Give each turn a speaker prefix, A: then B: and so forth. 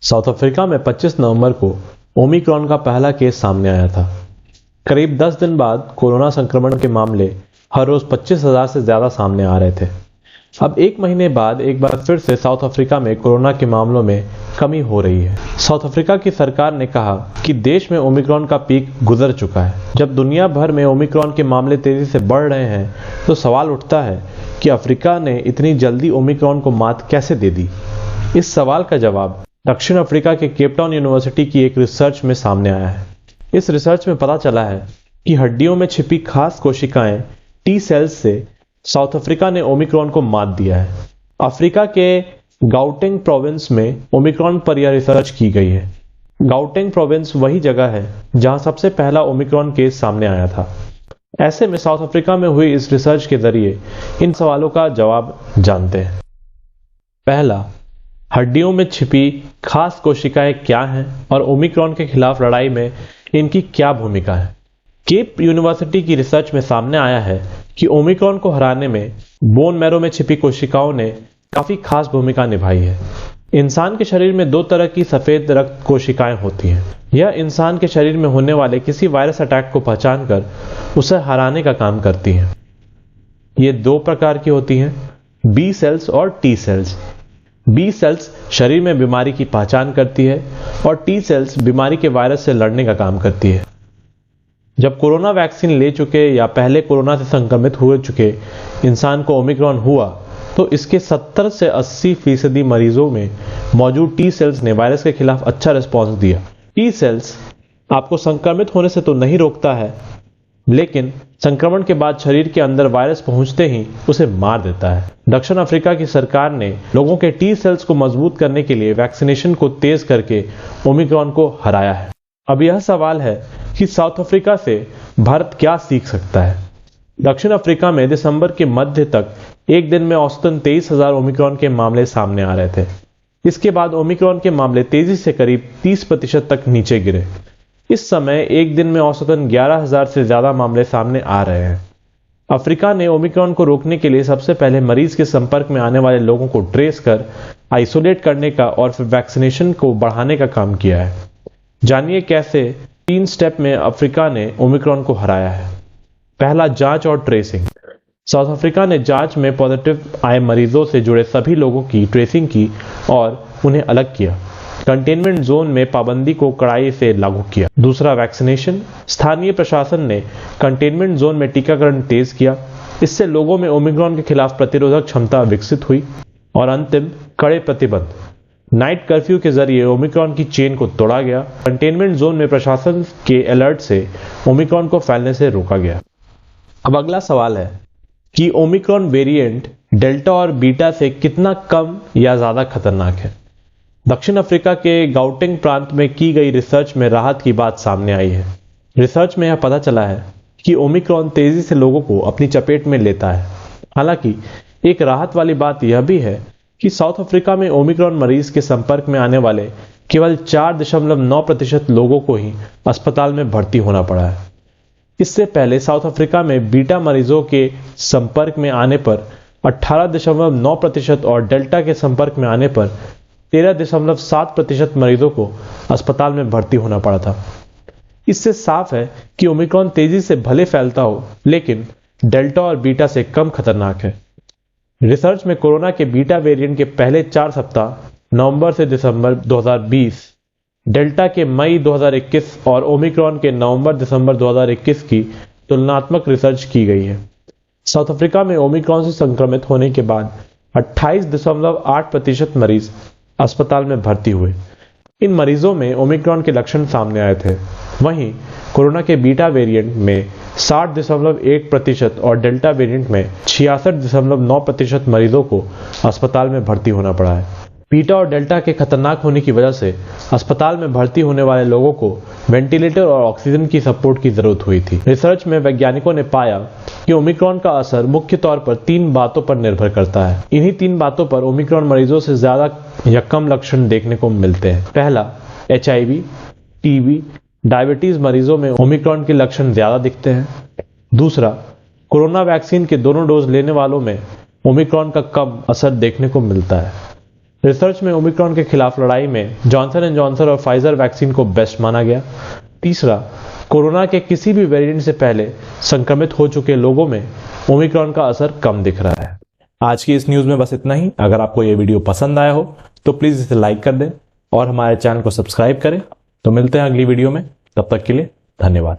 A: South Africa में 25 नवंबर को Omicron का पहला केस सामने आया था। करीब 10 दिन बाद कोरोना संक्रमण के मामले हर रोज 25,000 से ज्यादा सामने आ रहे थे। अब एक महीने बाद एक बार फिर से साउथ अफ्रीका में कोरोना के मामलों में कमी हो रही है। साउथ अफ्रीका की सरकार ने कहा कि देश में ओमिक्रॉन का पीक गुजर चुका है। जब दुनिया भर में ओमिक्रॉन के मामले तेजी से बढ़ रहे हैं तो सवाल उठता है कि अफ्रीका ने इतनी जल्दी ओमिक्रॉन को मात कैसे दे दी। इस सवाल का जवाब दक्षिण अफ्रीका के केपटाउन यूनिवर्सिटी की एक रिसर्च में सामने आया है। इस रिसर्च में पता चला है कि हड्डियों में छिपी खास कोशिकाएं टी सेल्स से साउथ अफ्रीका ने ओमिक्रॉन को मात दिया है। अफ्रीका के गाउटेंग प्रोविंस में ओमिक्रॉन पर यह रिसर्च की गई है। गाउटेंग प्रोविंस वही जगह है जहां सबसे पहला ओमिक्रॉन केस सामने आया था। ऐसे में साउथ अफ्रीका में हुई इस रिसर्च के जरिए इन सवालों का जवाब जानते हैं। पहला, हड्डियों में छिपी खास कोशिकाएं क्या हैं और ओमिक्रॉन के खिलाफ लड़ाई में इनकी क्या भूमिका है। केप यूनिवर्सिटी की रिसर्च में सामने आया है कि ओमिक्रॉन को हराने में बोन मैरो में छिपी कोशिकाओं ने काफी खास भूमिका निभाई है। इंसान के शरीर में 2 तरह की सफेद रक्त कोशिकाएं होती हैं। यह इंसान के शरीर में होने वाले किसी वायरस अटैक को पहचान कर उसे हराने का काम करती हैं। ये 2 प्रकार की होती हैं, बी सेल्स और टी सेल्स। बी सेल्स शरीर में बीमारी की पहचान करती है और टी सेल्स बीमारी के वायरस से लड़ने का काम करती है। जब कोरोना वैक्सीन ले चुके या पहले कोरोना से संक्रमित हो चुके इंसान को ओमिक्रॉन हुआ तो इसके 70 से 80% मरीजों में मौजूद टी सेल्स ने वायरस के खिलाफ अच्छा रिस्पॉन्स दिया। टी सेल्स आपको संक्रमित होने से तो नहीं रोकता है, लेकिन संक्रमण के बाद शरीर के अंदर वायरस पहुंचते ही उसे मार देता है। दक्षिण अफ्रीका की सरकार ने लोगों के टी सेल्स को मजबूत करने के लिए वैक्सीनेशन को तेज करके ओमिक्रॉन को हराया है। अब यह सवाल है कि साउथ अफ्रीका से भारत क्या सीख सकता है। दक्षिण अफ्रीका में दिसंबर के मध्य तक एक दिन में औसतन 23,000 ओमिक्रॉन के मामले सामने आ रहे थे। इसके बाद ओमिक्रॉन के मामले तेजी से करीब 30% तक नीचे गिरे। इस समय एक दिन में औसतन 11,000 से ज्यादा मामले सामने आ रहे हैं। अफ्रीका ने ओमिक्रॉन को रोकने के लिए सबसे पहले मरीज के संपर्क में आने वाले लोगों को ट्रेस कर आइसोलेट करने का और फिर वैक्सीनेशन को बढ़ाने का काम किया है। जानिए कैसे 3 स्टेप में अफ्रीका ने ओमिक्रॉन को हराया है। पहला, जांच और ट्रेसिंग। साउथ अफ्रीका ने जांच में पॉजिटिव आए मरीजों से जुड़े सभी लोगों की ट्रेसिंग की और उन्हें अलग किया। कंटेनमेंट जोन में पाबंदी को कड़ाई से लागू किया। दूसरा, वैक्सीनेशन। स्थानीय प्रशासन ने कंटेनमेंट जोन में टीकाकरण तेज किया। इससे लोगों में ओमिक्रॉन के खिलाफ प्रतिरोधक क्षमता विकसित हुई। और अंतिम, कड़े प्रतिबंध। नाइट कर्फ्यू के जरिए ओमिक्रॉन की चेन को तोड़ा गया। कंटेनमेंट जोन में प्रशासन के अलर्ट से ओमिक्रॉन को फैलने से रोका गया। अब अगला सवाल है कि ओमिक्रॉन वेरिएंट डेल्टा और बीटा से कितना कम या ज्यादा खतरनाक है। दक्षिण अफ्रीका के गाउटेंग प्रांत में की गई रिसर्च में राहत की बात सामने आई है। रिसर्च में यह पता चला है कि ओमिक्रॉन तेजी से लोगों को अपनी चपेट में लेता है। हालांकि एक राहत वाली बात यह भी है कि साउथ अफ्रीका में ओमिक्रॉन मरीज के संपर्क में आने वाले केवल 4.9% लोगों को ही अस्पताल में भर्ती होना पड़ा है। इससे पहले साउथ अफ्रीका में बीटा मरीजों के संपर्क में आने पर 18.9% और डेल्टा के संपर्क में आने पर 13.7% मरीजों को अस्पताल में भर्ती होना पड़ा था। इससे साफ है कि ओमिक्रॉन तेजी से भले फैलता हो, लेकिन डेल्टा और बीटा से कम खतरनाक है। रिसर्च में कोरोना के बीटा वेरिएंट के पहले 4 सप्ताह नवंबर से दिसंबर 2020, डेल्टा के मई 2021 और ओमिक्रॉन के नवंबर-दिसंबर 2021 की तुलनात्मक रिसर्च की गई है। साउथ अफ्रीका में ओमिक्रॉन से संक्रमित होने के बाद 28.8% मरीज अस्पताल में भर्ती हुए। इन मरीजों में ओमिक्रॉन के लक्षण सामने आए थे। वहीं कोरोना के बीटा वेरिएंट में 60.1% और डेल्टा वेरिएंट में 66.9% मरीजों को अस्पताल में भर्ती होना पड़ा है। बीटा और डेल्टा के खतरनाक होने की वजह से अस्पताल में भर्ती होने वाले लोगों को वेंटिलेटर और ऑक्सीजन की सपोर्ट की जरूरत हुई थी। रिसर्च में वैज्ञानिकों ने पाया कि ओमिक्रॉन का असर मुख्य तौर पर 3 बातों पर निर्भर करता है। इन्हीं 3 बातों पर ओमिक्रॉन मरीजों से ज्यादा या कम लक्षण देखने को मिलते हैं। पहला, HIV, TB, डायबिटीज मरीजों में ओमिक्रॉन के लक्षण ज्यादा दिखते हैं। दूसरा, कोरोना वैक्सीन के दोनों डोज लेने वालों में ओमिक्रॉन का कम असर देखने को मिलता है। रिसर्च में ओमिक्रॉन के खिलाफ लड़ाई में जॉनसन एंड जॉनसन और फाइजर वैक्सीन को बेस्ट माना गया। तीसरा, कोरोना के किसी भी वेरिएंट से पहले संक्रमित हो चुके लोगों में ओमिक्रॉन का असर कम दिख रहा है। आज की इस न्यूज में बस इतना ही। अगर आपको यह वीडियो पसंद आया हो तो प्लीज इसे लाइक कर दें और हमारे चैनल को सब्सक्राइब करें। तो मिलते हैं अगली वीडियो में, तब तक के लिए धन्यवाद।